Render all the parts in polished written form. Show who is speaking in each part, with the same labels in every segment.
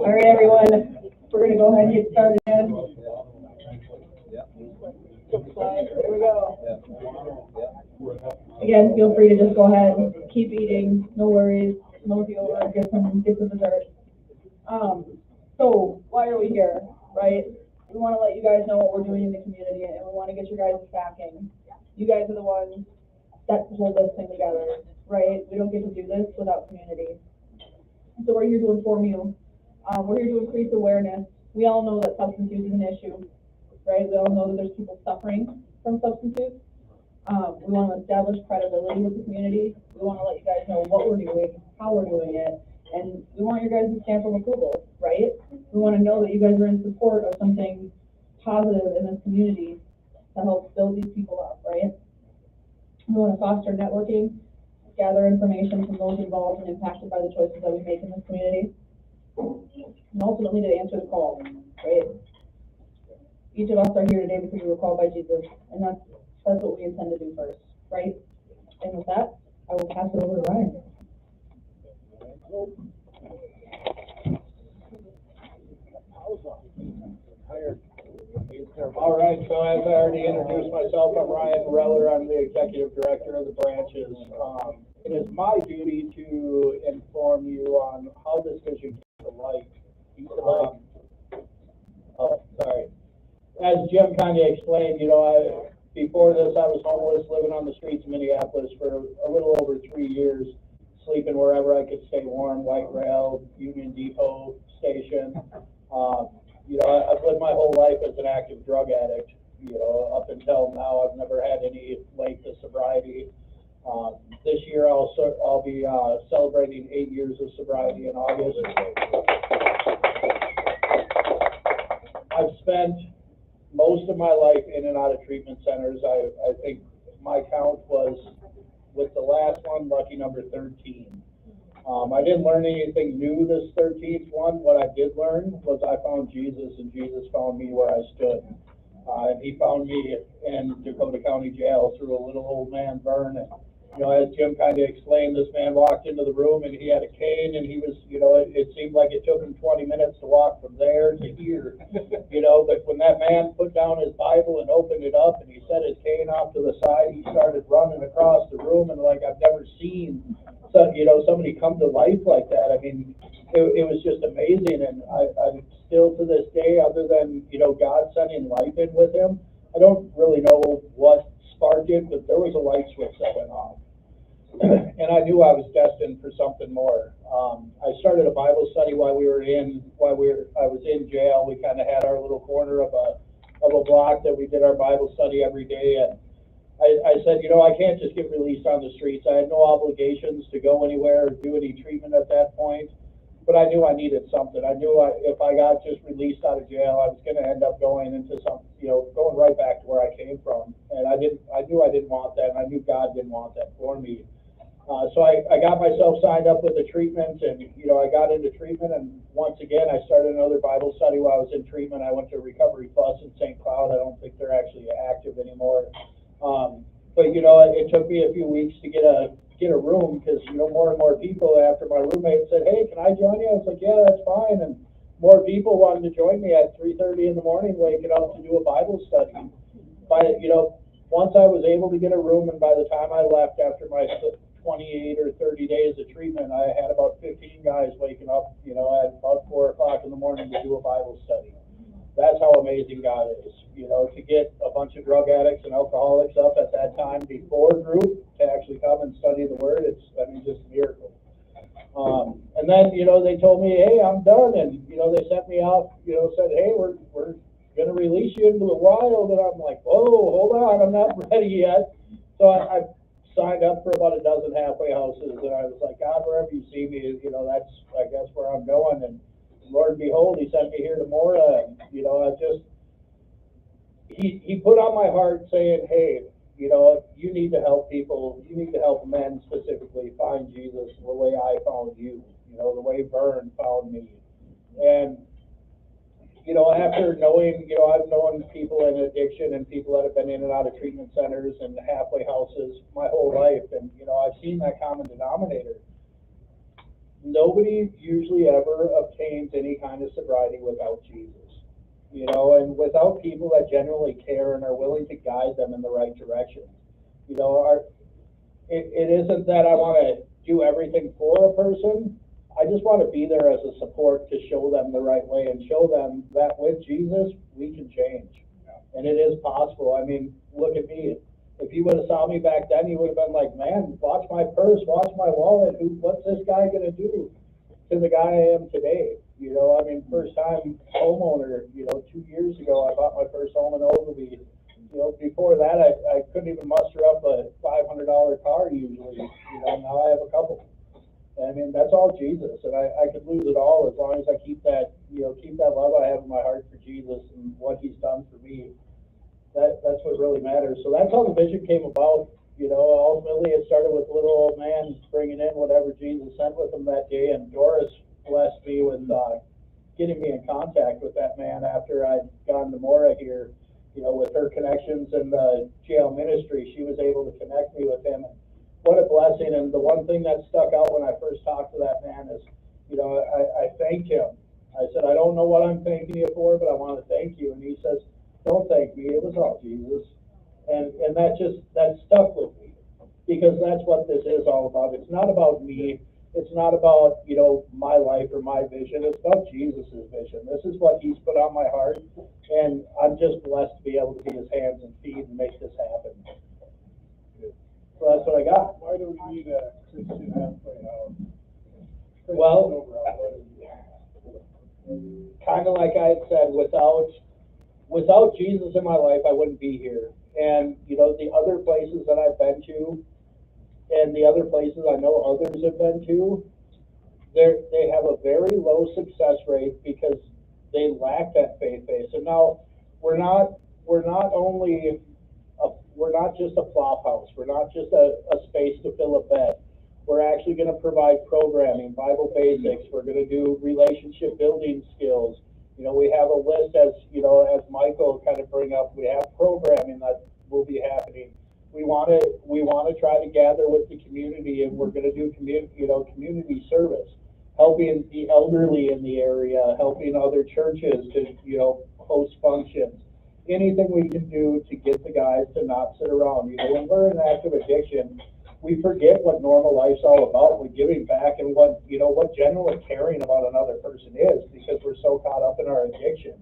Speaker 1: All right, everyone, we're going to go ahead and get started again. Here we go. Again, feel free to just go ahead and keep eating. No worries. Mosey over, get some dessert. So why are we here, right? We want to let you guys know what we're doing in the community, and we want to get your guys' backing. You guys are the ones that hold this thing together, right? We don't get to do this without community. So we're here to inform you. We're here to increase awareness. We all know that substance use is an issue, right? We all know that there's people suffering from substance use. We want to establish credibility with the community. We want to let you guys know what we're doing, how we're doing it, and we want your guys' stamp of approval, right? We want to know that you guys are in support of something positive in this community to help build these people up, right? We want to foster networking, gather information from those involved and impacted by the choices that we make in this community, and ultimately to answer the call, right? Each of us are here today because we were called by Jesus, and that's what we intend to do first, right? And with that, I will pass it over to Ryan.
Speaker 2: All right, so as I already introduced myself, I'm Ryan Reller. I'm the Executive Director of the branches. It is my duty to inform you on how this vision came to life. As Jim kind of explained, before this I was homeless, living on the streets of Minneapolis for a little over 3 years, sleeping wherever I could stay warm, White Rail, Union Depot station. I've lived my whole life as an active drug addict. Up until now, I've never had any length of sobriety. This year, I'll be celebrating 8 years of sobriety in August. I've spent most of my life in and out of treatment centers. I think my count was, with the last one, lucky number 13. I didn't learn anything new this 13th one. What I did learn was I found Jesus, and Jesus found me where I stood. And he found me in Dakota County Jail through a little old man, Vern. And, as Jim kind of explained, this man walked into the room and he had a cane, and he was, it seemed like it took him 20 minutes to walk from there to here. But when that man put down his Bible and opened it up and he set his cane off to the side, he started running across the room, and like I've never seen somebody come to life like that. I mean, it was just amazing, and I'm still to this day, other than, God sending life in with him, I don't really know what sparked it, but there was a light switch that went off. And I knew I was destined for something more. I started a Bible study while I was in jail. We kind of had our little corner of a block that we did our Bible study every day, and I said, I can't just get released on the streets. I had no obligations to go anywhere or do any treatment at that point, but I knew I needed something. I knew if I got just released out of jail, I was going to end up going into going right back to where I came from. And I knew I didn't want that, and I knew God didn't want that for me. So I got myself signed up with the treatment, and I got into treatment, and once again I started another Bible study while I was in treatment. I went to Recovery Plus in St. Cloud. I don't think they're actually active anymore. But it took me a few weeks to get a room, because more and more people, after my roommate said, "Hey, can I join you?" I was like, "Yeah, that's fine." And more people wanted to join me at 3:30 in the morning, waking up to do a Bible study. But once I was able to get a room, and by the time I left after my 28 or 30 days of treatment, I had about 15 guys waking up, at about 4 o'clock in the morning to do a Bible study. That's how amazing God is. To get a bunch of drug addicts and alcoholics up at that time before group to actually come and study the Word, it's just a miracle. And then, they told me, "Hey, I'm done," and they sent me out, said, "Hey, we're going to release you into the wild," and I'm like, "Whoa, hold on, I'm not ready yet." So I signed up for about a dozen halfway houses, and I was like, "God, wherever you see me, that's, I guess, where I'm going." And Lord and behold, he sent me here to Mora, and he put on my heart saying, "Hey, you need to help people. You need to help men specifically find Jesus the way I found you, the way Vern found me." And after knowing, I've known people in addiction and people that have been in and out of treatment centers and halfway houses my whole life, and I've seen that common denominator. nobody usually ever obtains any kind of sobriety without Jesus. You know, and without people that genuinely care and are willing to guide them in the right direction. You know, it isn't that I want to do everything for a person. I just want to be there as a support to show them the right way and show them that with Jesus, we can change. And it is possible. I mean, look at me. If you would have saw me back then, you would have been like, man, watch my purse, watch my wallet. What's this guy going to do to the guy I am today? You know, I mean, first time homeowner, you know, 2 years ago, I bought my first home in Ogilvy. You know, before that, I couldn't even muster up a $500 car usually. You know, now I have a couple. I mean, that's all Jesus, and I could lose it all as long as I keep that, you know, keep that love I have in my heart for Jesus and what He's done for me. That's what really matters. So that's how the vision came about. You know, ultimately it started with little old man bringing in whatever Jesus sent with him that day, and Doris blessed me with getting me in contact with that man after I'd gone to Mora here. You know, with her connections in the jail ministry, she was able to connect me with him. What a blessing. And the one thing that stuck out when I first talked to that man is, you know, I thanked him. I said, I don't know what I'm thanking you for, but I want to thank you. And he says, don't thank me, it was all Jesus. And that stuck with me, because that's what this is all about. It's not about me. It's not about, you know, my life or my vision. It's about Jesus' vision. This is what He's put on my heart, and I'm just blessed to be able to be His hands and feet and make this happen. So that's what I got.
Speaker 3: Why do we need a Christian halfway house?
Speaker 2: Well, kind of like I had said, without Jesus in my life, I wouldn't be here. And, you know, the other places that I've been to, and the other places I know others have been to, they have a very low success rate because they lack that faith base. And now we're not just a flop house. We're not just a space to fill a bed. We're actually going to provide programming, Bible basics. We're going to do relationship building skills. You know, we have a list, as you know, as Michael kind of bring up. We have programming that will be happening. We want to try to gather with the community, and we're going to do community service, helping the elderly in the area, helping other churches to, you know, host functions. Anything we can do to get the guys to not sit around. You know, when we're in active addiction, we forget what normal life's all about. We're giving back, and what genuinely caring about another person is, because we're so caught up in our addiction.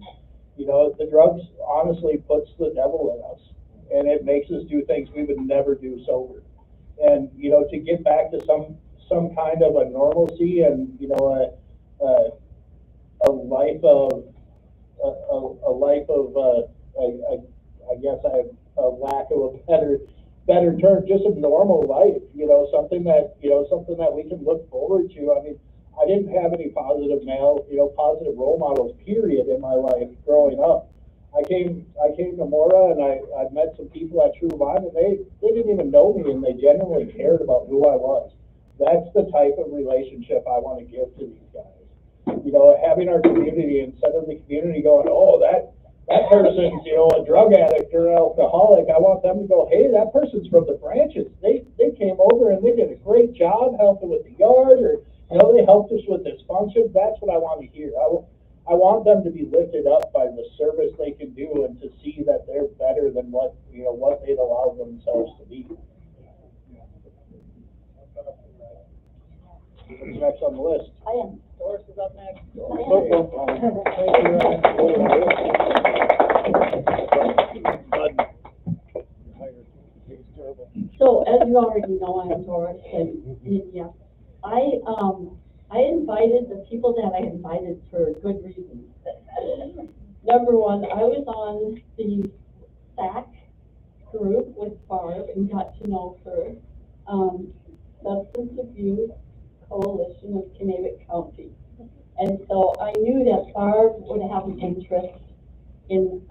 Speaker 2: You know, the drugs honestly puts the devil in us, and it makes us do things we would never do sober. And, you know, to get back to some kind of a normalcy and, you know, a life of I guess I have a lack of a better term, just a normal life, you know, something that we can look forward to. I mean, I didn't have any positive role models, period, in my life growing up. I came to Mora, and I met some people at True Vine, and they didn't even know me, and they genuinely cared about who I was. That's the type of relationship I want to give to these guys. You know, having our community, instead of the community going, oh, that person's, you know, a drug addict or an alcoholic, I want them to go, hey, that person's from the branches. They came over and they did a great job helping with the yard, or, you know, they helped us with this function. That's what I want to hear. I want them to be lifted up by the service they can do, and to see that they're better than what they've allowed themselves to be. What's next on the list?
Speaker 1: I am. Doris is up next.
Speaker 4: So, as you already know, I'm Doris, and yeah, I invited the people that I invited for good reasons. Number one, I was on the SAC group with Barb and got to know her. Substance Abuse Coalition of Kennewick County. And so I knew that Barb would have an interest in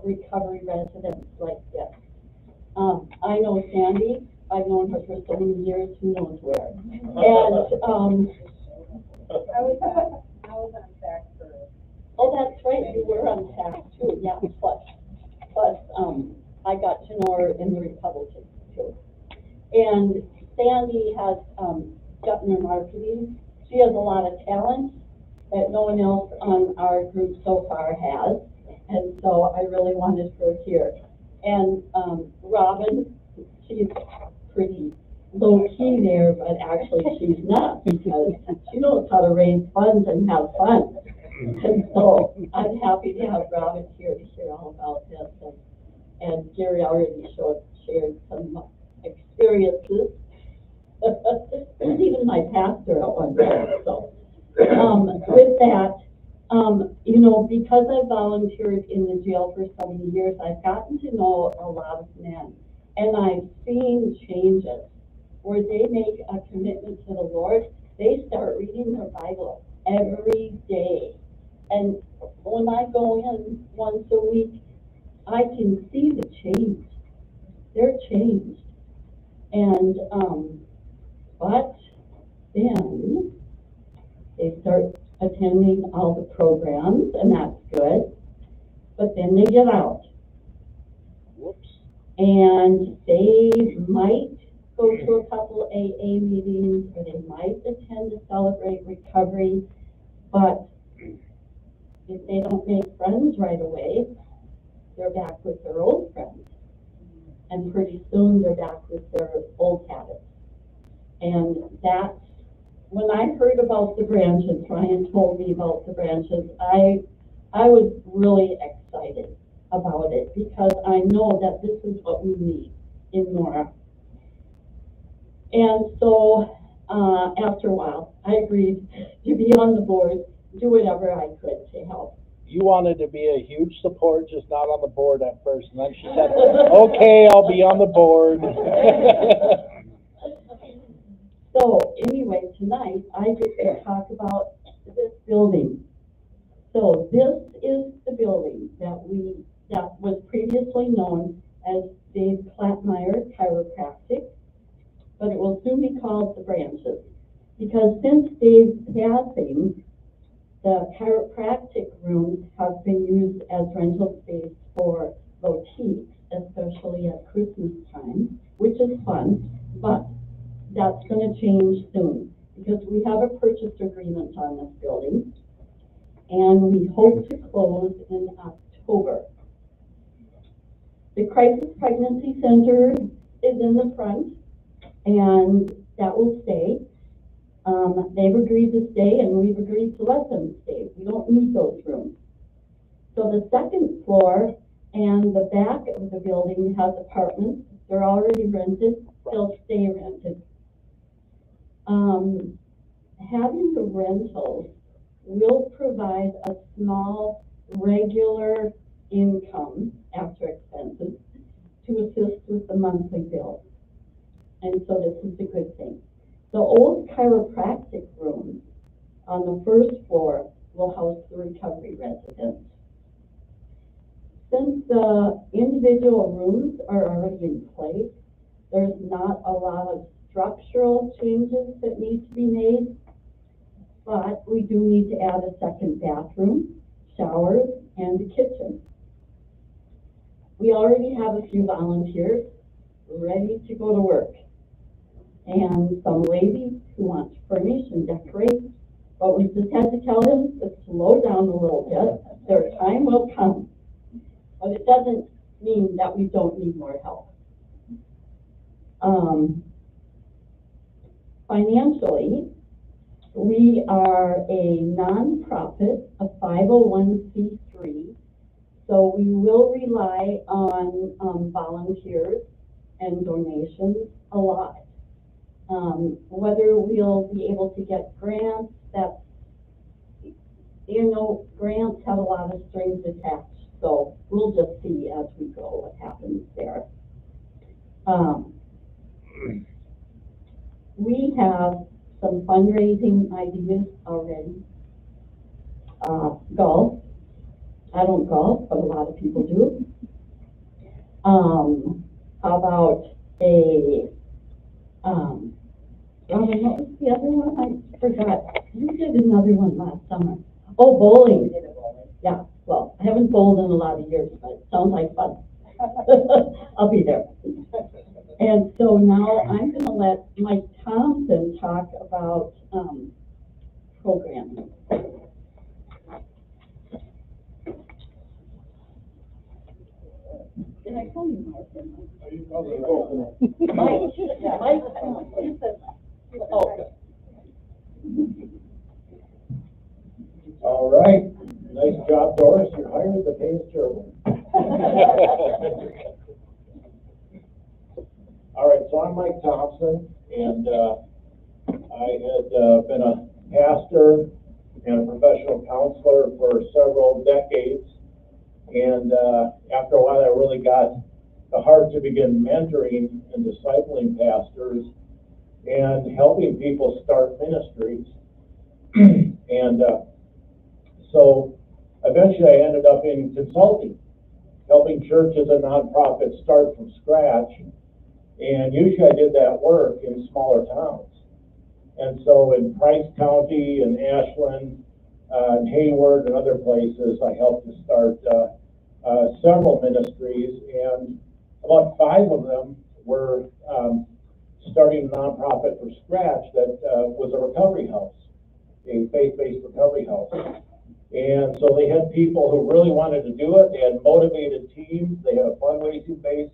Speaker 4: recovery residents like this. I know Sandy. I've known her for so many years, who knows where. And
Speaker 1: I was on SAC for.
Speaker 4: oh, that's right, you were on SAC too, yeah, plus I got to know her in the Republican too. And Sandy has gotten her marketing. She has a that no one else on our group so far has, and so I really wanted her here. And, Robin, she's pretty low-key there, but actually she's not, because she knows how to raise funds and have fun. And so I'm happy to have Robin here to hear all about this, and Gary already shared some experiences. There's even my pastor at one time, so. With that, you know, because I volunteered in the jail for so many years, I've gotten to know a lot of men, and I've seen changes where they make a commitment to the Lord. They start reading their Bible every day, and when I go in once a week, I can see the change. They're changed, and but then they start attending all the programs, and that's good. But then they get out.
Speaker 2: Whoops.
Speaker 4: And they might go to a couple AA meetings, or they might attend to Celebrate Recovery, but if they don't make friends right away, they're back with their old friends. And pretty soon they're back with their old habits. And that's, when I heard about the branches, Ryan told me about the branches, I was really excited about it, because I know that this is what we need in Nora. And so, after a while, I agreed to be on the board, do whatever I could to help.
Speaker 2: You wanted to be a huge support, just not on the board at first, and then she said, okay, I'll be on the board.
Speaker 4: So anyway, tonight I get to talk about this building. So this is the building that was previously known as Dave Plattmeyer Chiropractic, but it will soon be called the Branches, because since Dave's passing, the chiropractic rooms have been used as rental space for boutiques, especially at Christmas time, which is fun, but that's going to change soon, because we have a purchase agreement on this building, and we hope to close in October. The Crisis Pregnancy Center is in the front, and that will stay. They've agreed to stay, and we've agreed to let them stay. We don't need those rooms. So the second floor and the back of the building has apartments. They're already rented. They'll stay rented. Having the rentals will provide a small regular income after expenses to assist with the monthly bill. And so this is a good thing. The old chiropractic rooms on the first floor will house the recovery residents. Since the individual rooms are already in place, there's not a lot of structural changes that need to be made, but we do need to add a second bathroom, showers, and a kitchen. We already have a few volunteers ready to go to work, and some ladies who want to furnish and decorate, but we just had to tell them to slow down a little bit. Their time will come, but it doesn't mean that we don't need more help. Financially, we are a nonprofit, a 501c3, so we will rely on volunteers and donations a lot. Whether we'll be able to get grants, that's, you know, grants have a lot of strings attached, so we'll just see as we go what happens there. We have some fundraising ideas already. Golf. I don't golf, but a lot of people do. How about a, Robin, what was the other one? I forgot. You did another one last summer. Oh, bowling. Yeah, well, I haven't bowled in a lot of years, but it sounds like fun. I'll be there. And so now I'm going to let Mike Thompson talk about programming.
Speaker 3: Are you calling?
Speaker 4: Mike, yeah, Mike, he said, oh.
Speaker 3: All right, nice job, Doris, you're hired, the pay is terrible. All right, so I'm Mike Thompson, and I had been a pastor and a professional counselor for several decades. And after a while, I really got the heart to begin mentoring and discipling pastors and helping people start ministries. And so eventually I ended up in consulting, helping churches and nonprofits start from scratch. And usually I did that work in smaller towns. And so in Price County and Ashland and Hayward and other places, I helped to start several ministries, and about 5 of them were starting a nonprofit from scratch that was a recovery house, a faith-based recovery house. And so they had people who really wanted to do it. They had motivated teams. They had a fundraising base,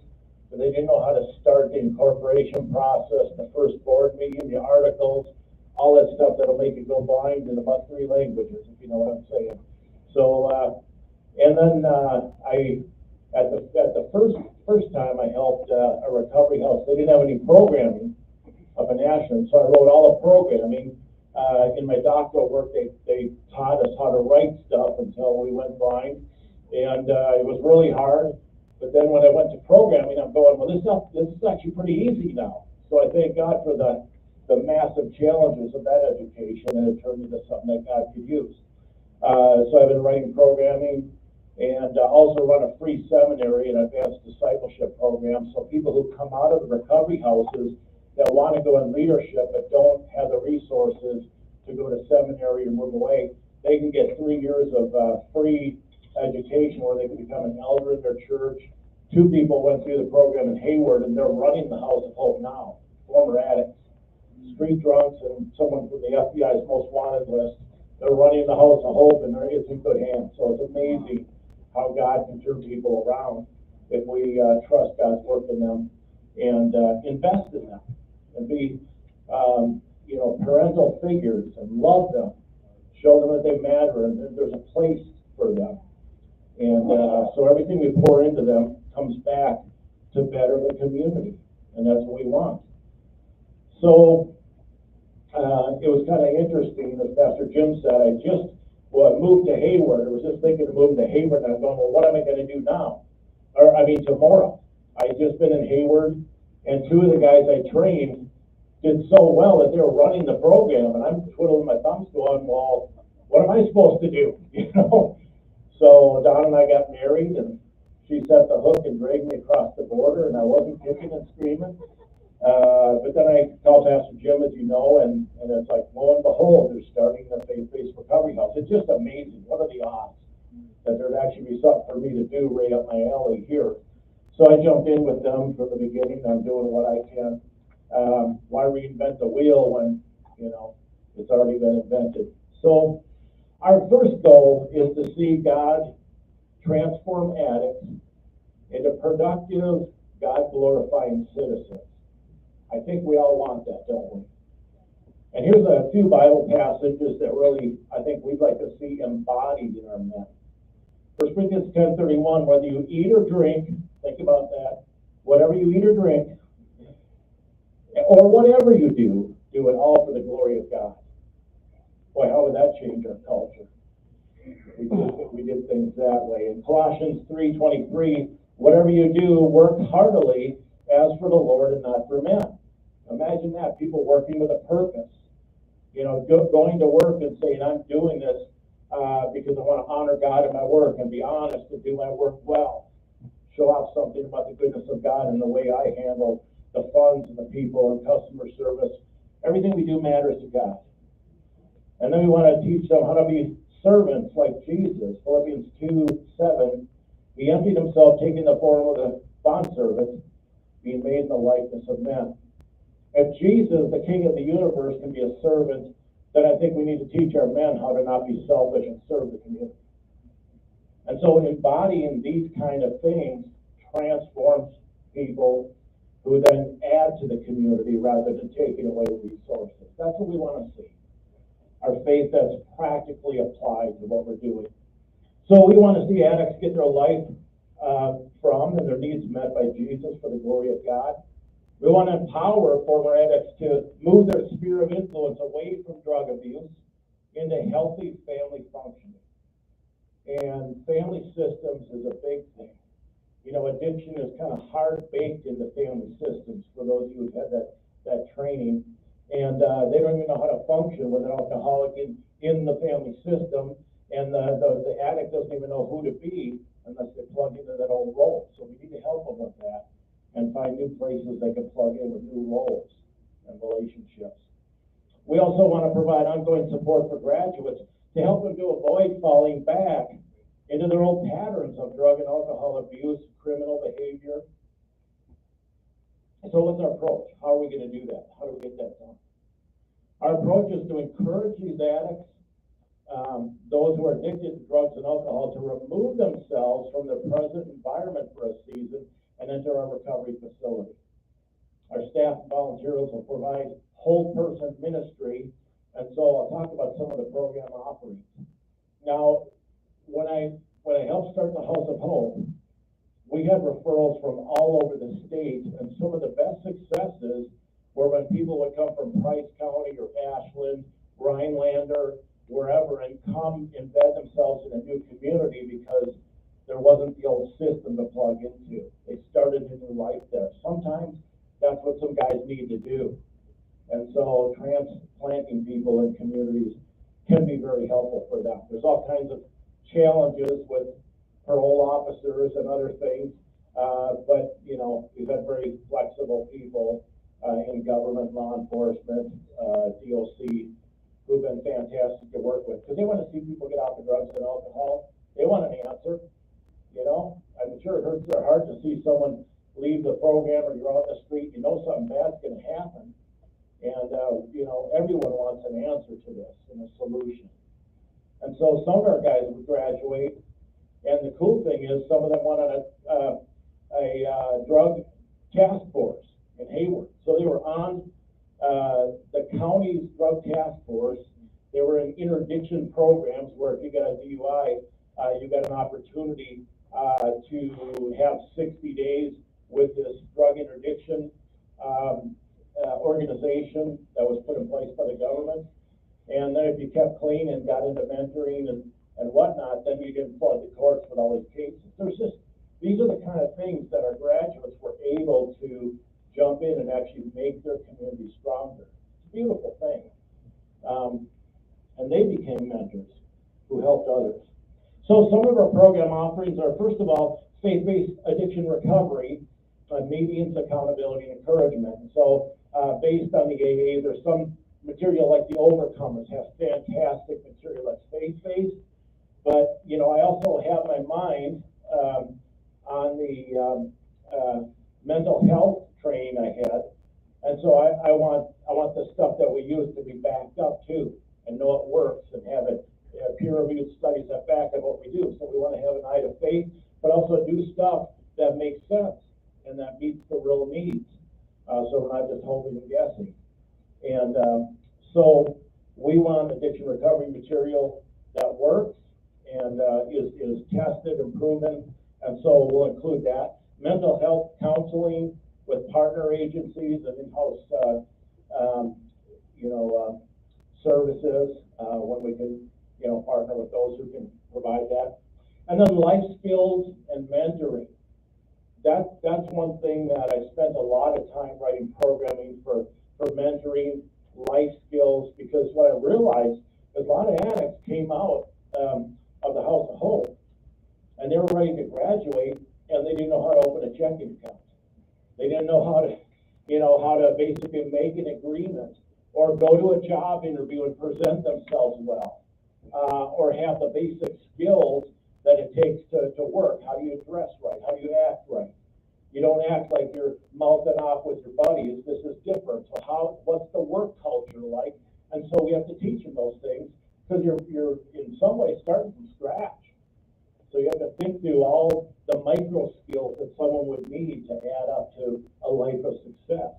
Speaker 3: but they didn't know how to start the incorporation process, the first board meeting, the articles, all that stuff that'll make you go blind in about 3 languages, if you know what I'm saying. So, and then at the first time I helped a recovery house, they didn't have any programming up in Ashland, so I wrote all the programming. In my doctoral work, they taught us how to write stuff until we went blind, and it was really hard. But then when I went to programming, I'm going, well, this is actually pretty easy now. So I thank God for the massive challenges of that education, and it turned into something that God could use. So I've been writing programming, and also run a free seminary and advanced discipleship program. So people who come out of the recovery houses that want to go in leadership but don't have the resources to go to seminary or move away, they can get 3 years of free education where they can become an elder in their church. 2 people went through the program in Hayward, and they're running the House of Hope now, former addicts, street drunks, and someone from the FBI's most wanted list. They're running the House of Hope, and it's in good hands. So it's amazing how God can turn people around if we trust God's work in them and invest in them and be, parental figures and love them, show them that they matter and that there's a place for them. And so everything we pour into them comes back to better the community, and that's what we want. So it was kind of interesting, as Pastor Jim said, I moved to Hayward. I was just thinking of moving to Hayward, and I'm going, well, what am I going to do now? Tomorrow. I'd just been in Hayward, and 2 of the guys I trained did so well that they were running the program, and I'm twiddling my thumbs going, well, what am I supposed to do? So Don and I got married, and she set the hook and dragged me across the border, and I wasn't kicking and screaming. But then I called Pastor Jim, as you know, and it's like, lo and behold, they're starting a faith-based recovery house. It's just amazing. What are the odds that there'd actually be something for me to do right up my alley here? So I jumped in with them from the beginning. I'm doing what I can. Why reinvent the wheel when, it's already been invented? So our first goal is to see God transform addicts into productive, God-glorifying citizens. I think we all want that, don't we? And here's a few Bible passages that really, I think we'd like to see embodied in our men. 1 Corinthians 10:31, whether you eat or drink, think about that, whatever you eat or drink, or whatever you do, do it all for the glory of God. Boy, how would that change our culture? We did things that way. In Colossians 3:23, whatever you do, work heartily as for the Lord and not for men. Imagine that, people working with a purpose. Going to work and saying, I'm doing this because I want to honor God in my work and be honest and do my work well. Show off something about the goodness of God and the way I handle the funds and the people and customer service. Everything we do matters to God. And then we want to teach them how to be servants like Jesus. Philippians 2:7, he emptied himself, taking the form of a bondservant, being made in the likeness of men. If Jesus, the King of the universe, can be a servant, then I think we need to teach our men how to not be selfish and serve the community. And so embodying these kind of things transforms people who then add to the community rather than taking away resources. That's what we want to see. Our faith that's practically applied to what we're doing. So we want to see addicts get their life from and their needs met by Jesus for the glory of God. We want to empower former addicts to move their sphere of influence away from drug abuse into healthy family functioning. And family systems is a big thing. You know, addiction is kind of hard baked into family systems for those of you who've had that training. And they don't even know how to function with an alcoholic in the family system. And the addict doesn't even know who to be unless they plug into that old role. So we need to help them with that and find new places they can plug in with new roles and relationships. We also want to provide ongoing support for graduates to help them to avoid falling back into their old patterns of drug and alcohol abuse, criminal behavior. So what's our approach? How are we going to do that? How do we get that done? Our approach is to encourage these addicts, those who are addicted to drugs and alcohol, to remove themselves from their present environment for a season and enter our recovery facility. Our staff and volunteers will provide whole person ministry, and so I'll talk about some of the program offerings. Now, when I helped start the House of Hope, we had referrals from all over the state, and some of the best successes were when people would come from Price County or Ashland, Rhinelander, wherever, and come embed themselves in a new community because there wasn't the old system to plug into. They started a new life there. Sometimes that's what some guys need to do. And so transplanting people in communities can be very helpful for them. There's all kinds of challenges with parole officers and other things, but you know, we've had very flexible people in government, law enforcement, DOC, who've been fantastic to work with, because they want to see people get off of drugs and alcohol. They want an answer, you know. I'm sure it hurts their heart to see someone leave the program, or you're on the street, you know something bad's going to happen. And, you know, everyone wants an answer to this and a solution. And so some of our guys would graduate, and the cool thing is some of them went on a drug task force in Hayward. So they were on the county's drug task force. They were in interdiction programs where if you got a DUI, you got an opportunity to have 60 days with this drug interdiction organization that was put in place by the government. And then if you kept clean and got into mentoring and whatnot, then you didn't flood the courts with all these cases. These are the kind of things that our graduates were able to jump in and actually make their community stronger. It's a beautiful thing. And they became mentors who helped others. So some of our program offerings are, first of all, faith-based addiction recovery, medians, accountability, and encouragement. And so based on the AA, there's some material like the Overcomers has fantastic material that's faith-based. But, you know, I also have my mind on the mental health training I had. And so I want the stuff that we use to be backed up too, and know it works, and have it peer-reviewed studies that back up what we do. So we want to have an eye to faith, but also do stuff that makes sense and that meets the real needs. So we're not just hoping and guessing. And so we want addiction recovery material that works and is tested and proven. And so we'll include that. Mental health counseling with partner agencies and in-house, services when we can, partner with those who can provide that. And then life skills and mentoring. That's one thing that I spent a lot of time writing programming for mentoring, life skills, because what I realized is a lot of addicts came out of the House of Hope, and they were ready to graduate, and they didn't know how to open a checking account. They didn't know how to basically make an agreement or go to a job interview and present themselves well, or have the basic skills that it takes to work. How do you dress right? How do you act right? You don't act like you're mouthing off with your buddies. This is different. So what's the work culture like? And so we have to teach them those things, because you're in some ways starting from scratch. So you have to think through all the micro skills that someone would need to add up to a life of success.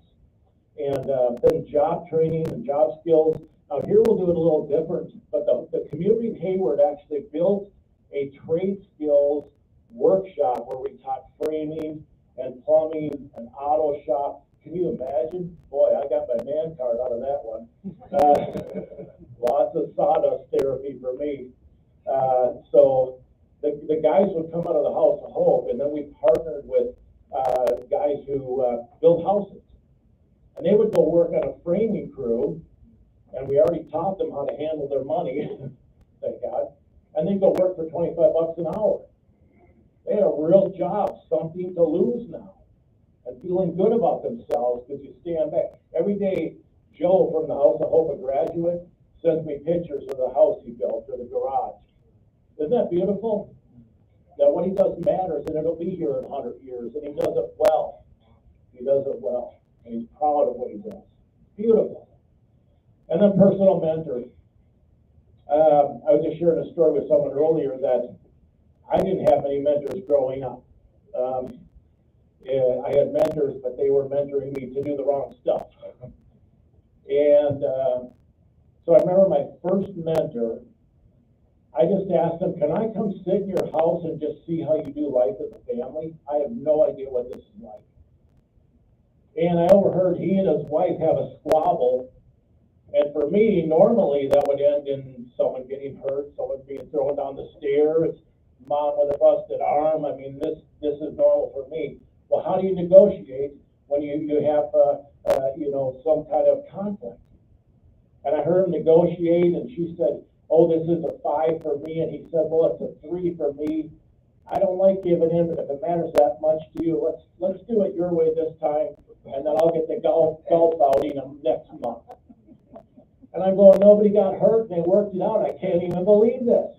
Speaker 3: And then job training and job skills. Now here we'll do it a little different, but the community in Hayward actually built a trade skills workshop where we taught framing and plumbing and auto shop. Can you imagine? Boy, I got my man card out of that one. Lots of sawdust therapy for me. So the guys would come out of the House of Hope, and then we partnered with guys who build houses. And they would go work on a framing crew, and we already taught them how to handle their money, thank God. And they'd go work for $25 an hour. They had a real job, something to lose now, and feeling good about themselves because you stand back. Every day, Joe from the House of Hope, a graduate, sends me pictures of the house he built or the garage. Isn't that beautiful? That what he does matters, and it'll be here in 100 years, and he does it well. He does it well, and he's proud of what he does. Beautiful. And then personal mentors. I was just sharing a story with someone earlier that I didn't have many mentors growing up. I had mentors, but they were mentoring me to do the wrong stuff. And so I remember my first mentor, I just asked him, can I come sit in your house and just see how you do life as a family? I have no idea what this is like. And I overheard he and his wife have a squabble. And for me, normally that would end in someone getting hurt, someone being thrown down the stairs, mom with a busted arm. I mean, this is normal for me. Well, how do you negotiate when you have some kind of conflict? And I heard him negotiate, and she said, oh, this is a 5 for me, and he said, well, it's a 3 for me. I don't like giving in, but if it matters that much to you, let's do it your way this time, and then I'll get the golf outing next month. And I'm going, nobody got hurt, and they worked it out. I can't even believe this.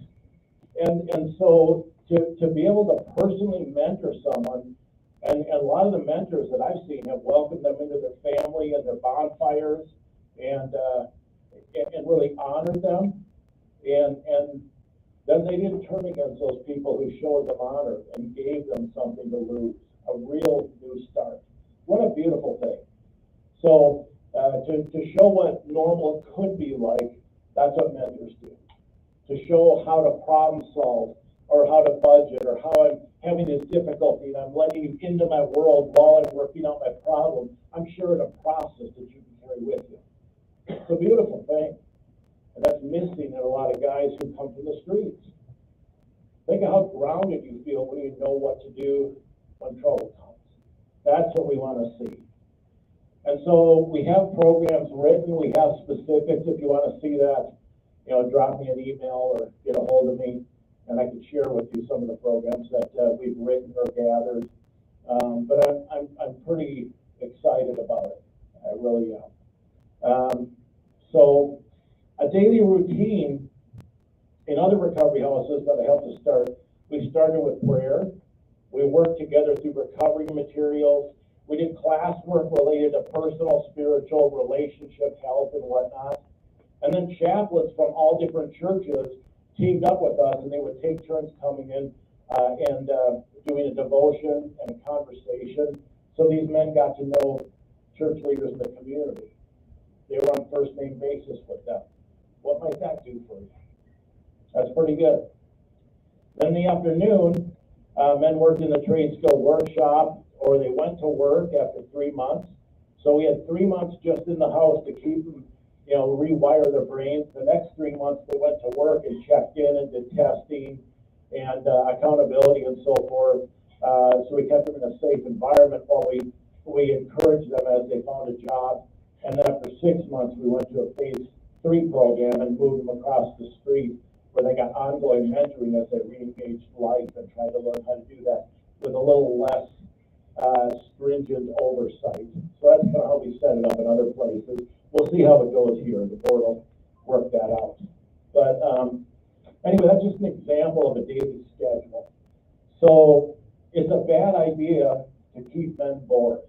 Speaker 3: And so to be able to personally mentor someone, and a lot of the mentors that I've seen have welcomed them into their family and their bonfires, and really honored them. And then they didn't turn against those people who showed them honor and gave them something to lose, a real new start. What a beautiful thing. So to show what normal could be like, that's what mentors do. To show how to problem solve, or how to budget, or how I'm having this difficulty and I'm letting you into my world while I'm working out my problem. I'm sharing a process that you can carry with you. It's a beautiful thing. And that's missing in a lot of guys who come from the streets. Think of how grounded you feel when you know what to do when trouble comes. That's what we want to see. And so we have programs written, we have specifics. If you want to see that, drop me an email or get a hold of me, and I can share with you some of the programs that we've written or gathered. But I'm pretty excited about it. I really am. So a daily routine in other recovery houses that I helped to start, we started with prayer. We worked together through recovery materials. We did classwork related to personal, spiritual, relationship, health, and whatnot. And then chaplains from all different churches teamed up with us, and they would take turns coming in and doing a devotion and a conversation. So these men got to know church leaders in the community. They were on first name basis with them. What might that do for you? That's pretty good. Then in the afternoon, men worked in the trade skill workshop, or they went to work after 3 months. So we had 3 months just in the house to keep them, rewire their brains. The next 3 months they went to work and checked in and did testing and accountability and so forth. So we kept them in a safe environment while we encouraged them as they found a job. And then after 6 months, we went to a phase 3 program and moved them across the street where they got ongoing mentoring as they re-engaged life and tried to learn how to do that with a little less stringent oversight. So that's kind of how we set it up in other places. We'll see how it goes here. The board will work that out. But anyway, that's just an example of a daily schedule. So it's a bad idea to keep men bored.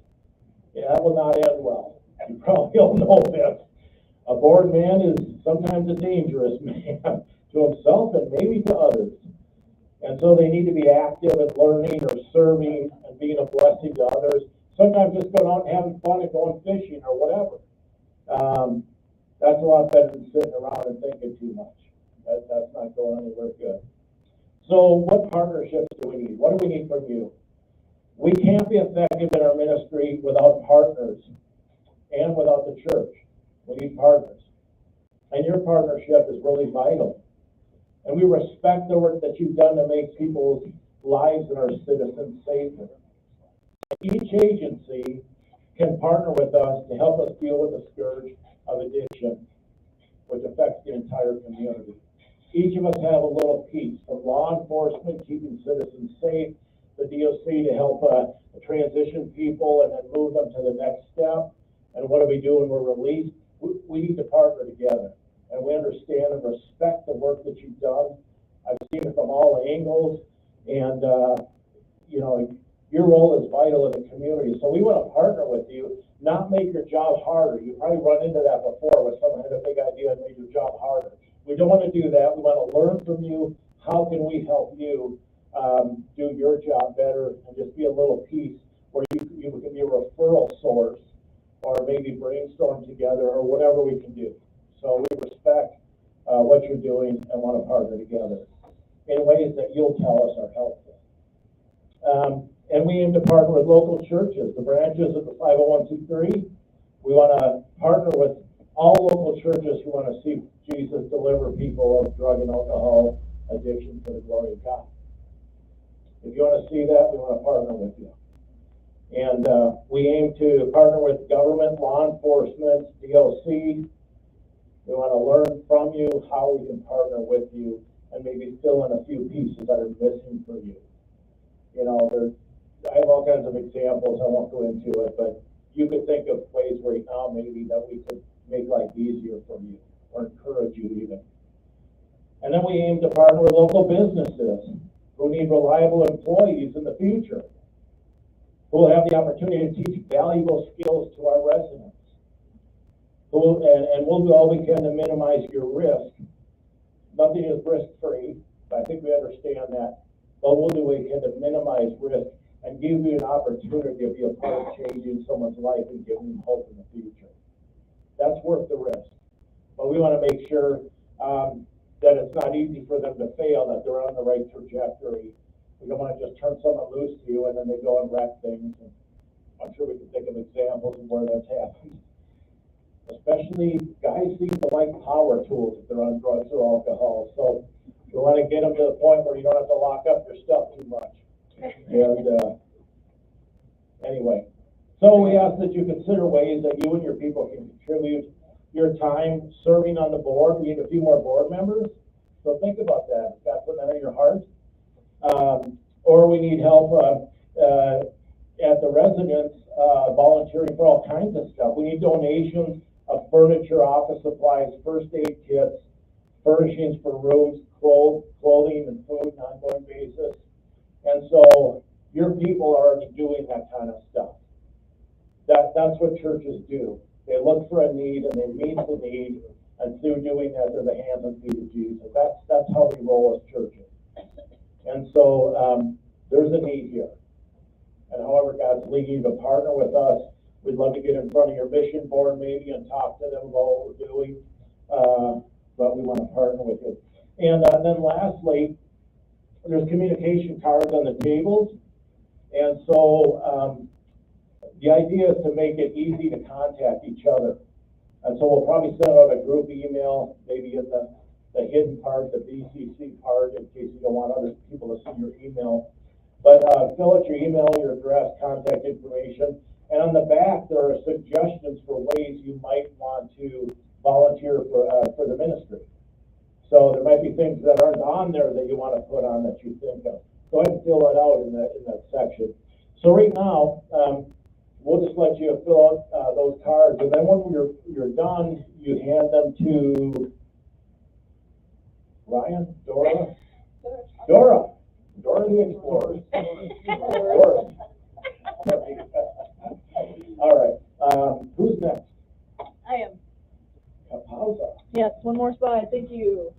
Speaker 3: That will not end well. You probably all know this. A bored man is sometimes a dangerous man to himself and maybe to others. And so they need to be active in learning or serving and being a blessing to others. Sometimes just going out and having fun and going fishing or whatever. That's a lot better than sitting around and thinking too much. That's not going anywhere good. So what partnerships do we need? What do we need from you? We can't be effective in our ministry without partners and without the church. We need partners. And your partnership is really vital. And we respect the work that you've done to make people's lives and our citizens safer. Each agency can partner with us to help us deal with the scourge of addiction, which affects the entire community. Each of us have a little piece, from law enforcement, keeping citizens safe, the DOC to help transition people and then move them to the next step. And what do we do when we're released? We need to partner together. And we understand and respect the work that you've done. I've seen it from all angles. And, your role is vital in the community. So we want to partner with you, not make your job harder. You've probably run into that before where someone had a big idea and made your job harder. We don't want to do that. We want to learn from you. How can we help you do your job better and just be a little piece where you can be a referral source or maybe brainstorm together or whatever we can do. So we respect what you're doing and want to partner together in ways that you'll tell us are helpful. And we aim to partner with local churches, the branches of the 501c3. We want to partner with all local churches who want to see Jesus deliver people of drug and alcohol addiction to the glory of God. If you want to see that, we want to partner with you. And we aim to partner with government, law enforcement, DOC. We want to learn from you how we can partner with you and maybe fill in a few pieces that are missing for you. I have all kinds of examples. I won't go into it, but you could think of ways right now maybe that we could make life easier for you or encourage you even. And then we aim to partner with local businesses who need reliable employees in the future, who will have the opportunity to teach valuable skills to our residents. And we'll do all we can to minimize your risk. Nothing is risk-free, but I think we understand that. But we'll do what we can to minimize risk and give you an opportunity to be a part of changing someone's life and giving them hope in the future. That's worth the risk. But we want to make sure that it's not easy for them to fail, that they're on the right trajectory. We don't want to just turn someone loose to you and then they go and wreck things. And I'm sure we can think of examples of where that's happened. Especially guys seem to like power tools if they're on drugs or alcohol. So we want to get them to the point where you don't have to lock up your stuff too much. And anyway, so we ask that you consider ways that you and your people can contribute your time serving on the board. We need a few more board members. So think about that. God put that in your heart. Or we need help at the residence volunteering for all kinds of stuff. We need donations of furniture, office supplies, first aid kits, furnishings for rooms, clothing and food on an ongoing basis. And so your people are already doing that kind of stuff. That's what churches do. They look for a need and they meet the need, and through doing that, they're the hands and feet of Jesus. That's how we roll as churches. And so there's a need here. And however God's leading you to partner with us, we'd love to get in front of your mission board maybe and talk to them about what we're doing. But we want to partner with you. And then lastly, there's communication cards on the tables. And so the idea is to make it easy to contact each other. And so we'll probably send out a group email, maybe in the hidden part, the BCC part, in case you don't want other people to see your email. But fill out your email, your address, contact information. And on the back, there are suggestions for ways you might want to volunteer for the ministry. So there might be things that aren't on there that you want to put on that you think of. Go ahead and fill it out in that section. So right now, we'll just let you fill out those cards, and then when you're done, you hand them to Ryan, Dora the Explorer. Dora. All right. Who's next?
Speaker 1: I am.
Speaker 3: Kapauza.
Speaker 1: Yes, one more slide. Thank you.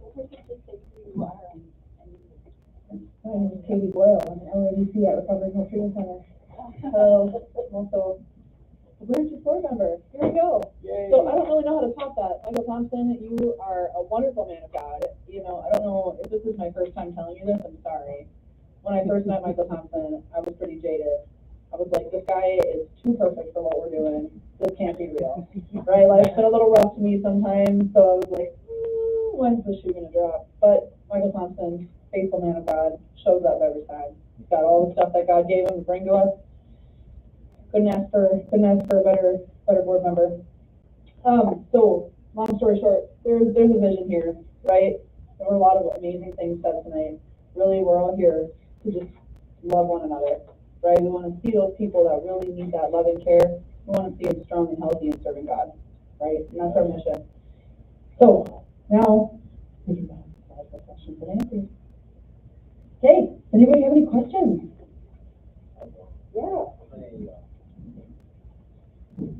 Speaker 1: My name is Katie Boyle, I'm an LADC at Recovery Health Treatment Center. I'm also a Bridge board member, here we go. So I don't really know how to top that. Michael Thompson, you are a wonderful man of God. You know, I don't know if this is my first time telling you this, I'm sorry. When I first met Michael Thompson, I was pretty jaded. I was like, this guy is too perfect for what we're doing. This can't be real, right? Life's been a little rough to me sometimes, so I was like, when's the shoe gonna drop? But Michael Thompson, faithful man of God, shows up every time. He's got all the stuff that God gave him to bring to us. Couldn't ask for a better board member. So long story short, there's a vision here, right? There were a lot of amazing things said tonight. Really, we're all here to just love one another, right? We want to see those people that really need that love and care. We want to see them strong and healthy and serving God, right? And that's our mission. So now we can have questions and answers. Okay, anybody have any questions? Yeah.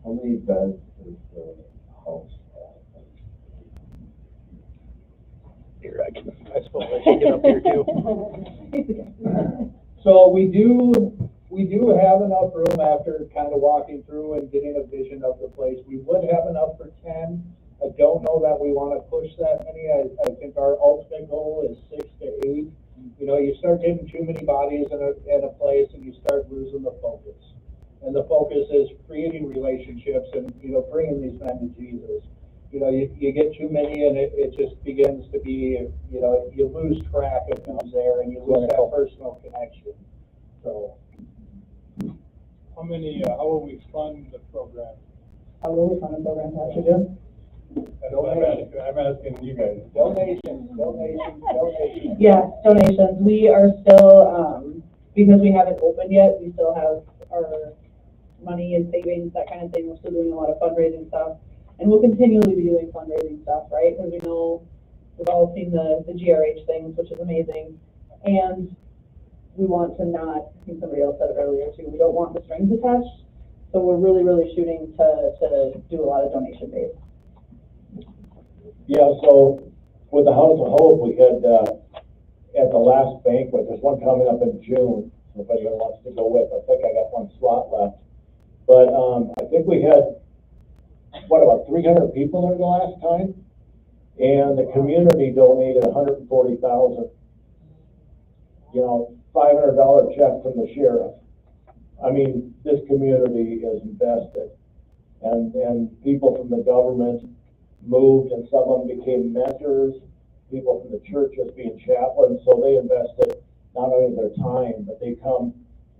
Speaker 3: How many beds is the house?
Speaker 2: Here, I suppose I should get up here too. So we do have enough room after kind of walking through and getting a vision of the place. We would have enough for 10. I don't know that we want to push that many. I think our ultimate goal is 6 to 8. You know, you start getting too many bodies in a place and you start losing the focus. And the focus is creating relationships and, you know, bringing these men to Jesus. You know, you get too many and it just begins to be, you know, you lose track of who's there and you lose that personal connection. So.
Speaker 5: How will we fund the program?
Speaker 1: How will we fund the program, Pastor Jim?
Speaker 5: That's what I'm asking you guys.
Speaker 2: Donations.
Speaker 1: Yeah, donations. We are still, because we haven't opened yet, we still have our money and savings, that kind of thing. We're still doing a lot of fundraising stuff. And we'll continually be doing fundraising stuff, right? Because we know we've all seen the GRH things, which is amazing. And we want to not, I think somebody else said it earlier too, we don't want the strings attached. So we're really, really shooting to do a lot of donation based.
Speaker 3: Yeah, so with the House of Hope, we had, at the last banquet, there's one coming up in June, if anyone wants to go with. I think I got one slot left. But I think we had, about 300 people there the last time? And the community donated $140,000. You know, $500 check from the sheriff. I mean, this community is invested. And people from the government moved, and some of them became mentors, people from the churches being chaplains, so they invested not only their time, but they come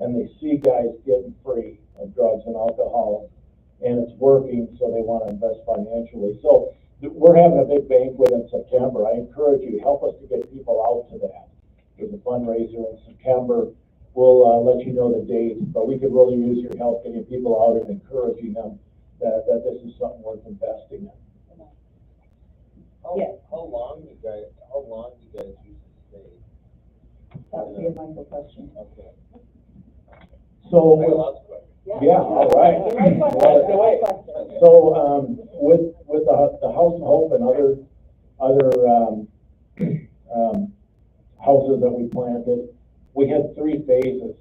Speaker 3: and they see guys getting free of drugs and alcohol, and it's working, so they want to invest financially. So we're having a big banquet in September. I encourage you, help us to get people out to that. There's a fundraiser in September. We'll let you know the date, but we could really use your help getting people out and encouraging them that this is something worth investing in.
Speaker 6: How long do you guys use to stay?
Speaker 1: That would be a mindful question.
Speaker 6: Okay.
Speaker 3: So, yeah, all right. So, with the House of Hope and other houses that we planted, we had 3 phases.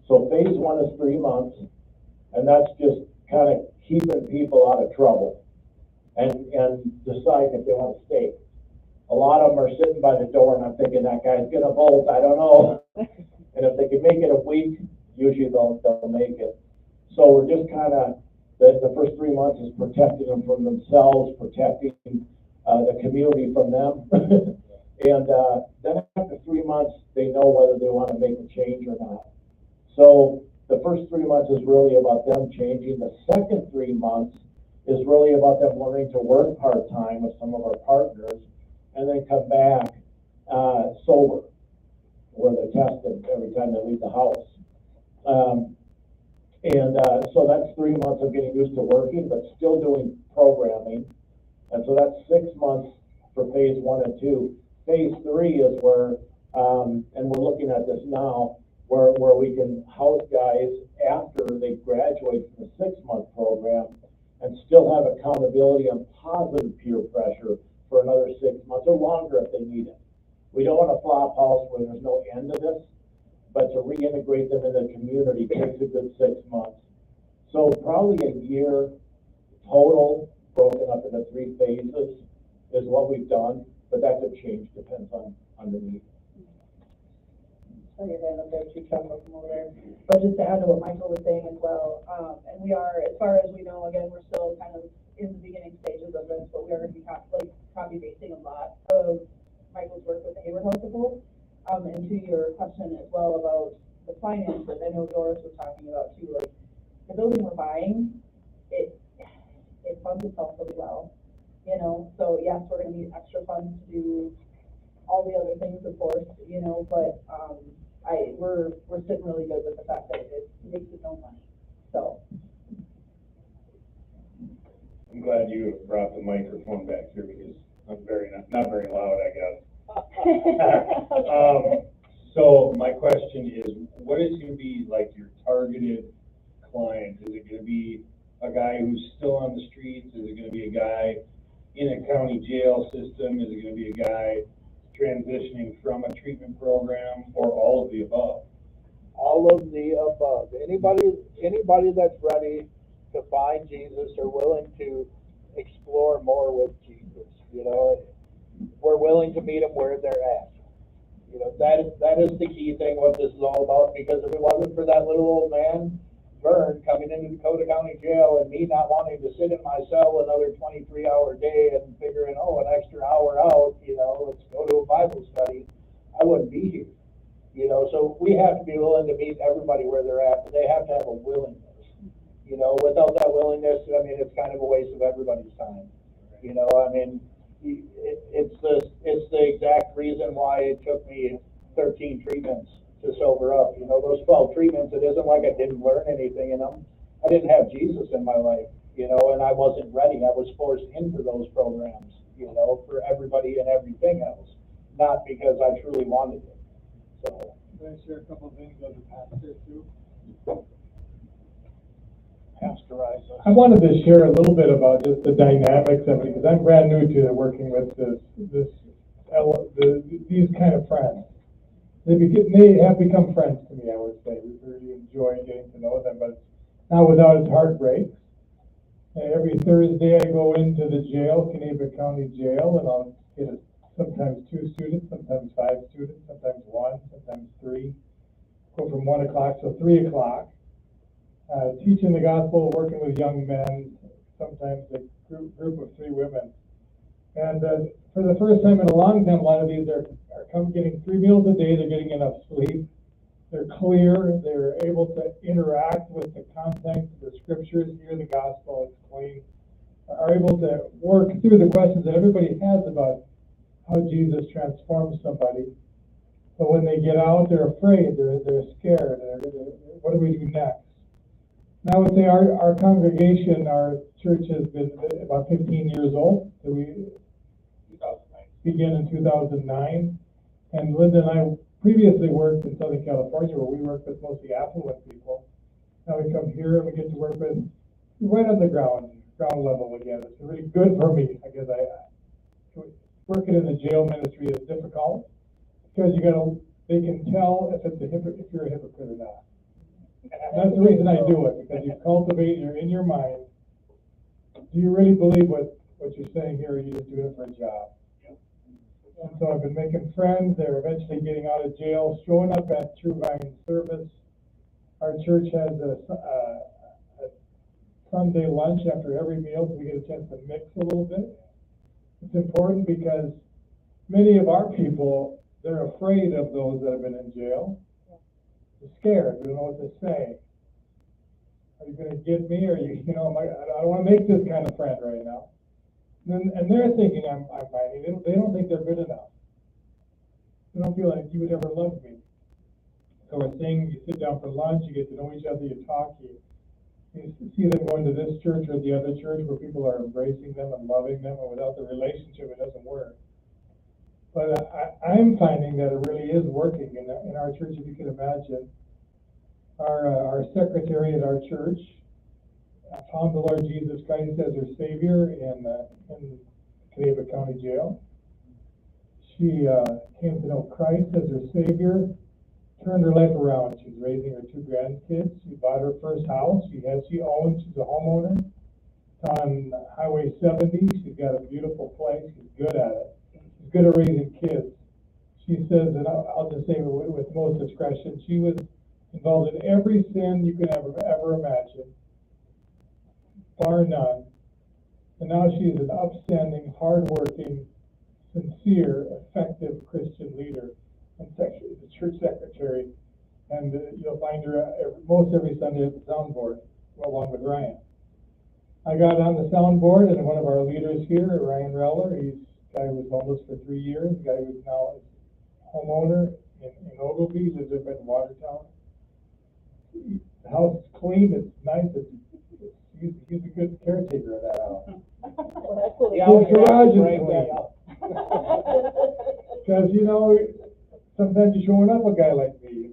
Speaker 3: So phase 1 is 3 months, and that's just kind of keeping people out of trouble and deciding if they want to stay. A lot of them are sitting by the door, and I'm thinking that guy's gonna bolt. I don't know. And if they can make it a week, usually they'll make it. So we're just kind of the first 3 months is protecting them from themselves, protecting the community from them. And then after 3 months, they know whether they want to make a change or not. So the first 3 months is really about them changing. The second 3 months is really about them learning to work part-time with some of our partners and then come back sober, where they're tested every time they leave the house. So that's 3 months of getting used to working, but still doing programming. And so that's 6 months for phase 1 and 2. Phase 3 is where, and we're looking at this now, where we can house guys after they graduate from the 6-month program and still have accountability and positive peer pressure for another 6 months or longer if they need it. We don't want a flop house where there's no end to this, but to reintegrate them in the community takes a good 6 months. So probably a year total, broken up into 3 phases, is what we've done, but that could change, depends on the need.
Speaker 1: Oh, your hand up there too, Chuck, from over there. But just to add to what Michael was saying as well, and we are, as far as we know, again, we're still kind of in the beginning stages of this, but we are going to be copy pasting a lot of Michael's work with the Hayward House Support. And to your question as well about the finances, I know Doris was talking about too, like the building we're buying, it funds itself really well, you know. So yes, we're going to need extra funds to do all the other things, of course, you know, but we're sitting really good with the fact that it makes its own money. So
Speaker 7: I'm glad you brought the microphone back here because I'm not very loud, I guess. So my question is, what is going to be like your targeted client? Is it going to be a guy who's still on the streets? Is it going to be a guy in a county jail system? Is it going to be a guy transitioning from a treatment program, or all of the above?
Speaker 2: All of the above. Anybody that's ready to find Jesus or willing to explore more with Jesus, you know, we're willing to meet them where they're at. You know, that is the key thing what this is all about, because if it wasn't for that little old man, Vern, coming into Dakota County Jail and me not wanting to sit in my cell another 23-hour day and figuring, an extra hour out, you know, let's go to a Bible study, I wouldn't be here. You know, so we have to be willing to meet everybody where they're at, but they have to have a willingness. You know, without that willingness, I mean, it's kind of a waste of everybody's time. You know, I mean, it's the exact reason why it took me 13 treatments to sober up. You know, those 12 treatments, it isn't like I didn't learn anything in them. I didn't have Jesus in my life, you know, and I wasn't ready. I was forced into those programs, you know, for everybody and everything else, not because I truly wanted it. So.
Speaker 5: Can I share a couple of things as a pastor too?
Speaker 2: Pastorize us.
Speaker 5: I wanted to share a little bit about just the dynamics of it, because I'm brand new to working with these kind of friends. They have become friends to me, I would say. We really enjoy getting to know them, but not without its heartbreak. And every Thursday I go into the jail, Kanabec County Jail, and I'll get sometimes 2 students, sometimes 5 students, sometimes 1, sometimes 3. Go from 1 o'clock till 3 o'clock. Teaching the gospel, working with young men, sometimes a group of 3 women. And for the first time in a long time, a lot of these are getting 3 meals a day, they're getting enough sleep, they're clear, they're able to interact with the content of the scriptures, hear the gospel, it's clean, are able to work through the questions that everybody has about how Jesus transforms somebody. But when they get out, they're afraid, they're scared, what do we do next? Now, I would say our congregation, our church has been about 15 years old. So we began in 2009. And Linda and I previously worked in Southern California, where we worked with mostly affluent people. Now we come here and we get to work with right on the ground level again. It's really good for me, because working in the jail ministry is difficult, because they can tell if you're a hypocrite or not. And that's the reason I do it, because you cultivate in your mind, do you really believe what you're saying here, or are you just doing it for a job? And so I've been making friends. They're eventually getting out of jail, showing up at True Vine service. Our church has a Sunday lunch after every meal, so we get a chance to mix a little bit. It's important because many of our people, they're afraid of those that have been in jail. They're scared. They don't know what to say. Are you going to get me? Or I don't want to make this kind of friend right now. And they're thinking I'm fighting. They don't think they're good enough. They don't feel like you would ever love me. So we're saying you sit down for lunch, you get to know each other, you talk, you see them going to this church or the other church where people are embracing them and loving them, and without the relationship, it doesn't work. But I'm finding that it really is working in our church. If you can imagine, our secretary at our church found the Lord Jesus Christ as her Savior in Kanabec County Jail. She, came to know Christ as her Savior, turned her life around. She's raising her 2 grandkids. She bought her first house. She's a homeowner. It's on Highway 70. She's got a beautiful place. She's good at it. She's good at raising kids. She says, and I'll just say with most discretion, she was involved in every sin you could ever imagine, bar none. And now she is an upstanding, hardworking, sincere, effective Christian leader and the church secretary. And you'll find her most every Sunday at the soundboard, along with Ryan. I got on the soundboard, and one of our leaders here, Ryan Reller, he's a guy who was homeless for 3 years, a guy who's now a homeowner in Ogilvy, lives up in Watertown. The house is clean, it's nice, he's a good caretaker of that house.
Speaker 2: Yeah,
Speaker 5: His
Speaker 2: we have
Speaker 5: garage
Speaker 2: to
Speaker 5: is
Speaker 2: break that
Speaker 5: clean.
Speaker 2: up.
Speaker 5: Because, sometimes you showing up a guy like me,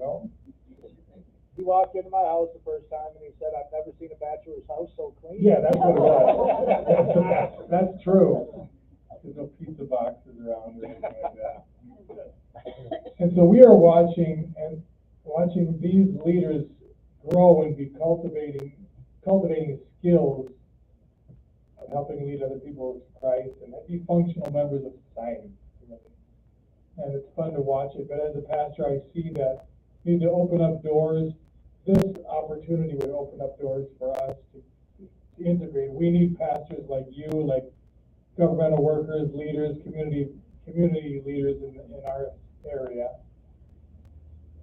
Speaker 2: He walked into my house the first time and he said, "I've never seen a bachelor's house so clean."
Speaker 5: Yeah, that's what it was. That's true. There's no pizza boxes around or anything like that. And so we are watching these leaders grow and be cultivating skills of helping lead other people to Christ and be functional members of society. And it's fun to watch it, but as a pastor, I see that we need to open up doors. This opportunity would open up doors for us to integrate. We need pastors like you, like governmental workers, leaders, community leaders in our area,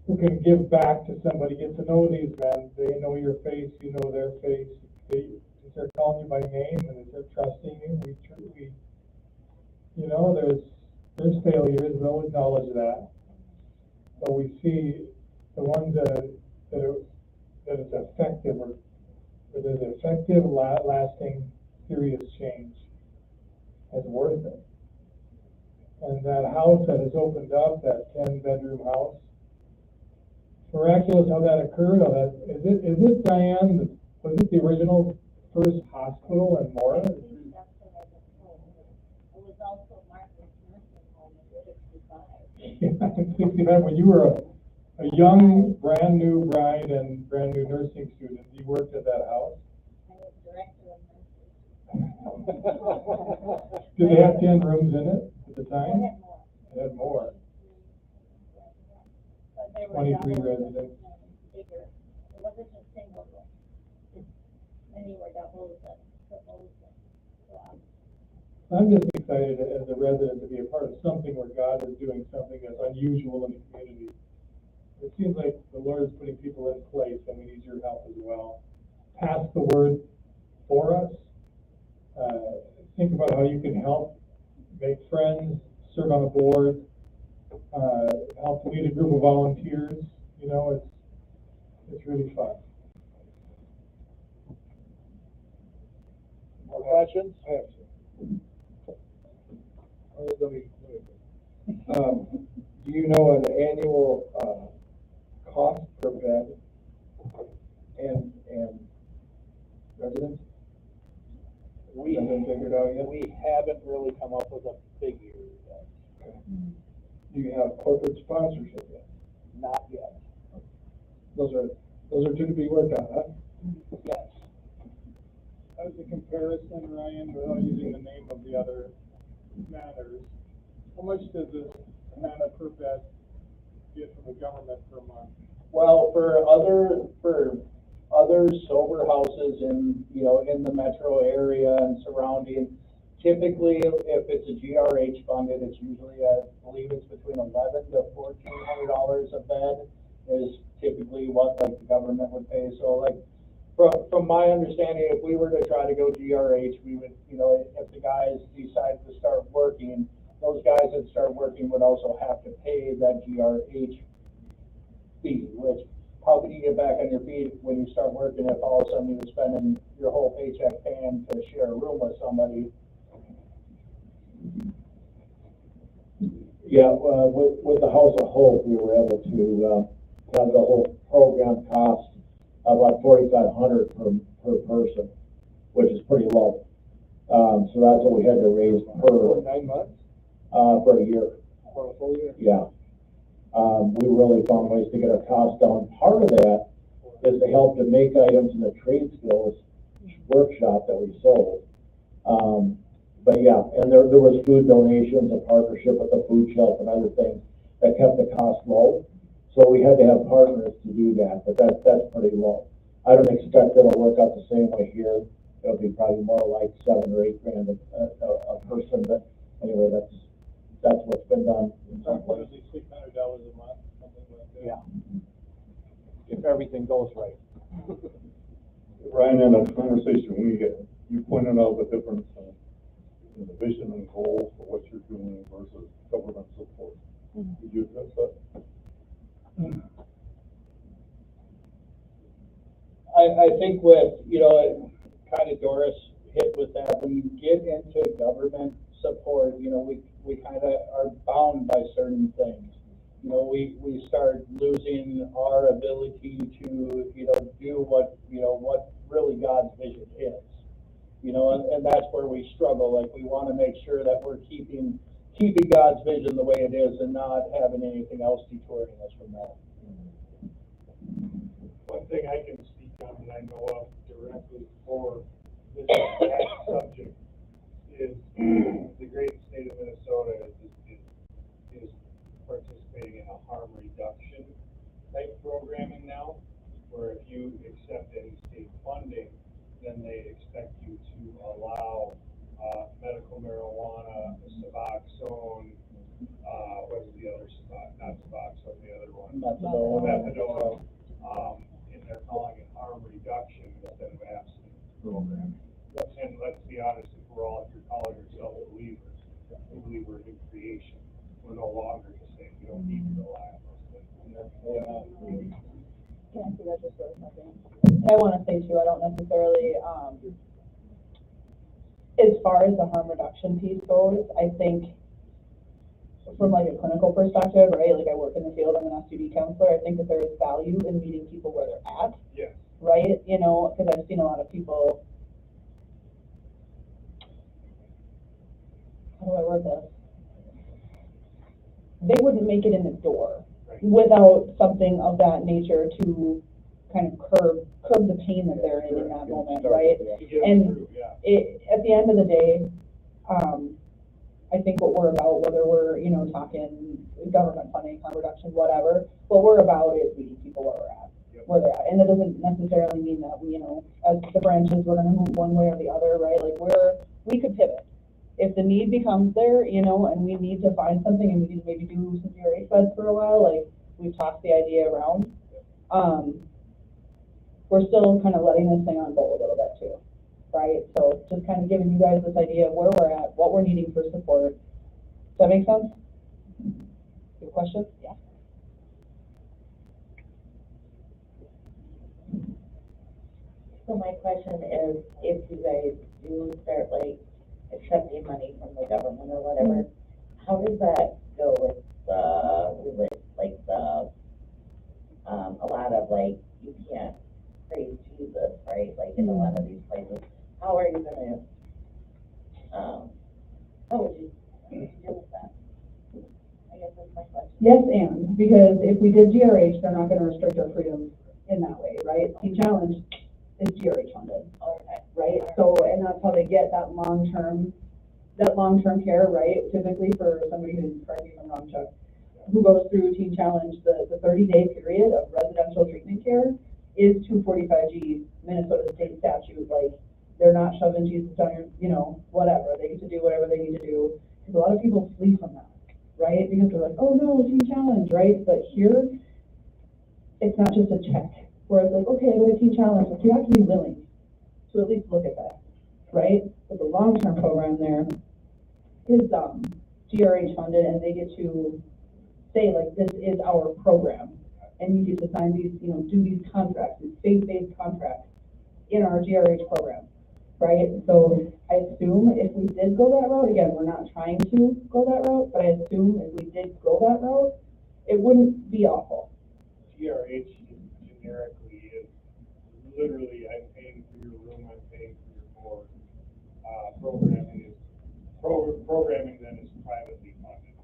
Speaker 5: who can give back to somebody, get to know these men. They know your face, you know their face. They're calling you by name and they're trusting you. There's failures, we'll acknowledge that. But we see the ones that is effective, or there's effective, lasting, serious change is worth it. And that house that has opened up, that 10-bedroom house, miraculous how that occurred. Is it Diane? Was it the original first hospital in Mora?
Speaker 4: It was also Martha's nursing home at 65.
Speaker 5: In 65, when you were a young, brand new bride and brand new nursing student, you worked at that house?
Speaker 4: I was director of nursing.
Speaker 5: Did they have 10 rooms in it at the time?
Speaker 4: They had more.
Speaker 5: They had more.
Speaker 4: But they were
Speaker 5: 23
Speaker 4: double
Speaker 5: residents.
Speaker 4: Bigger. It wasn't just single room. Many were doubles and triples and so on.
Speaker 5: I'm just excited as a resident to be a part of something where God is doing something that's unusual in the community. It seems like the Lord is putting people in place, and we need your help as well. Pass the word for us. Think about how you can help make friends, serve on a board, help lead a group of volunteers. It's really fun.
Speaker 2: More questions?
Speaker 3: I have some. Do you know an annual cost per bed and residence?
Speaker 2: We
Speaker 3: Haven't figured out yet?
Speaker 2: We haven't really come up with a figure yet.
Speaker 3: Do you have corporate sponsorship yet?
Speaker 2: Not yet.
Speaker 3: Those are two to be worked on, huh?
Speaker 2: Yes.
Speaker 5: As a comparison, Ryan, without using the name of the other matters, how much does this manna per bed get from the government per month?
Speaker 2: Well, for other sober houses in the metro area and surrounding, typically if it's a GRH funded, it's usually I believe it's between $1,100 to $1,400 a bed is typically what like the government would pay. So like from my understanding, if we were to try to go GRH, we would, if the guys decide to start working, those guys that start working would also have to pay that GRH fee, which how can you get back on your feet when you start working if all of a sudden you're spending your whole paycheck paying to share a room with somebody?
Speaker 3: Yeah, with the House of Hope, we were able to have the whole program cost about $4,500 per person, which is pretty low. So that's what we had to raise per
Speaker 2: 9 months?
Speaker 3: for a year.
Speaker 2: portfolio.
Speaker 3: Yeah. We really found ways to get our costs down. Part of that is to help to make items in the trade skills workshop that we sold. But yeah, and there was food donations, a partnership with the food shelf and other things that kept the cost low. So we had to have partners to do that, but that's pretty low. I don't expect it'll work out the same way here. It'll be probably more like $7 or $8 grand a person, but anyway, that's what's been done in some places.
Speaker 2: $600 a month, something like that. Yeah. If everything goes right.
Speaker 8: Ryan, in a conversation we had, you pointed out the difference in the vision and goal for what you're doing versus government support. Could you address that?
Speaker 2: I think with, kind of Doris hit with that, when you get into government support, we kind of are bound by certain things. We start losing our ability to, do what really God's vision is. And that's where we struggle. Like, we want to make sure that we're keeping God's vision the way it is and not having anything else detouring us from that.
Speaker 9: One thing I can speak on that I know of directly for this exact subject is the great state of Minnesota is participating in a harm reduction type programming now, where if you accept any state funding, then they expect you to allow medical marijuana, Suboxone, what is the other not Suboxone, the other one? Methadone. And they're calling it harm reduction instead of abstinence programming. And let's be honest, if you're calling yourself believers, we believe we're a new creation. We're no longer the same. We don't need to rely on those things.
Speaker 1: Can I see that just for a second? And I want to say too, I don't necessarily, as far as the harm reduction piece goes, I think from like a clinical perspective, right? Like, I work in the field, I'm an SUD counselor. I think that there is value in meeting people where they're at.
Speaker 9: Yes.
Speaker 1: Right? Because I've seen a lot of people, how do I word this? They wouldn't make it in the door without something of that nature to kind of curb the pain that they're in that moment, right? And at the end of the day, I think what we're about, whether we're, talking government funding, harm reduction, whatever, what we're about is meeting people where we're at, where they're at. And that doesn't necessarily mean that we, as the branches, we're gonna move one way or the other, right? Like, we could pivot. If the need becomes there, and we need to find something and we need to maybe do some GRH beds for a while, like, we've tossed the idea around. We're still kind of letting this thing unfold a little bit too, right? So just kind of giving you guys this idea of where we're at, what we're needing for support. Does that make sense? Your question? Yeah.
Speaker 10: So my question is, if you guys do start accepting money from the government or whatever, how does that go with a lot of you can't praise Jesus, right? Like in a lot of these places, how are you gonna, how would you deal with that? I guess that's my question.
Speaker 1: Yes, and because if we did GRH, they're not going to restrict our freedoms in that way, right? Teen Challenge is GRH funded, right? So, and that's how they get that long-term care, right? Typically for somebody who's, correct me if I'm wrong, Chuck, who goes through Teen Challenge, the 30-day period of residential treatment care is 245G Minnesota state statute. Like, they're not shoving Jesus down your, whatever. They get to do whatever they need to do. Because a lot of people flee from that, right? Because they're like, oh no, Teen Challenge, right? But here, it's not just a check where it's like, okay, I go to Teen Challenge. Like, you have to be willing to at least look at that, right? But the long-term program there is GRH funded, and they get to say, like, this is our program. And you get to sign these, do these contracts, these faith-based contracts in our GRH program, right? So I assume if we did go that route, again, we're not trying to go that route, but I assume if we did go that route, it wouldn't be awful.
Speaker 9: GRH generically is literally, I'm paying for your room, I'm paying for your board. Programming then is privately funded.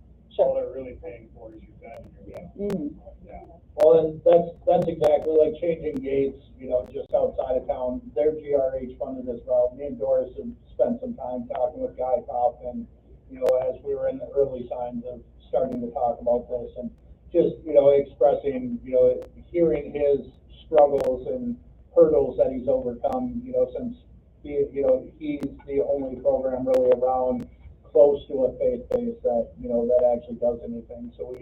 Speaker 9: all they're really paying for is your bed and your meal. Yeah.
Speaker 2: Well, and that's exactly like changing gates, you know, just outside of town. They're GRH funded as well. Me and Doris have spent some time talking with Guy Kaufman, you know, as we were in the early signs of starting to talk about this and just, you know, expressing, you know, hearing his struggles and hurdles that he's overcome, you know, since he, you know, he's the only program really around close to a faith base that, you know, that actually does anything. So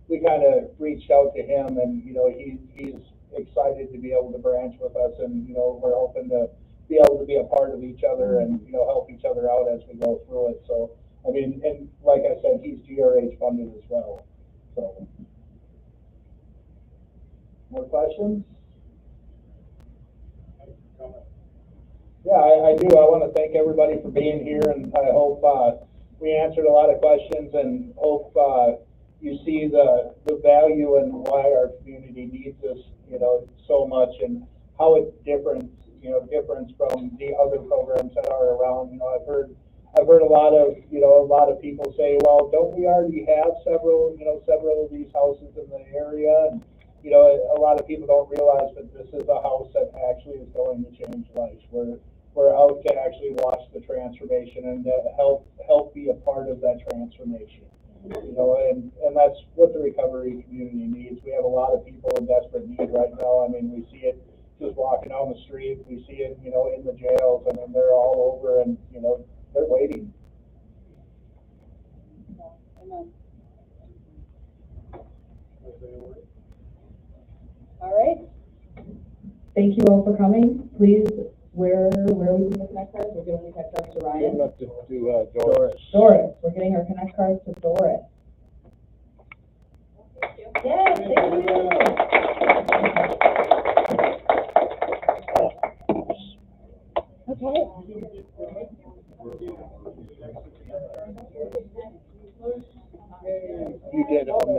Speaker 2: we kind of reached out to him and, you know, he's excited to be able to branch with us and, you know, we're hoping to be able to be a part of each other and, you know, help each other out as we go through it. So, I mean, and like I said, he's GRH funded as well, so. More questions? Yeah, I do. I want to thank everybody for being here and I hope, we answered a lot of questions and hope, you see the value and why our community needs this, you know, so much and how it's different, you know, from the other programs that are around. You know, I've heard a lot of, you know, a lot of people say, well, don't we already have several of these houses in the area? And, you know, a lot of people don't realize that this is a house that actually is going to change lives. We're out to actually watch the transformation and to help be a part of that transformation. You know, and that's what the recovery community needs. We have a lot of people in desperate need right now. I mean, we see it just walking down the street. We see it, you know, in the jails. I mean, they're all over and, you know, they're waiting.
Speaker 1: All right. Thank you all for coming. Please, where are we doing the Connect cards? We're giving the Connect cards to Ryan.
Speaker 2: Enough to Doris.
Speaker 1: Doris, we're getting our Connect cards to Doris. Yes, thank you. Okay.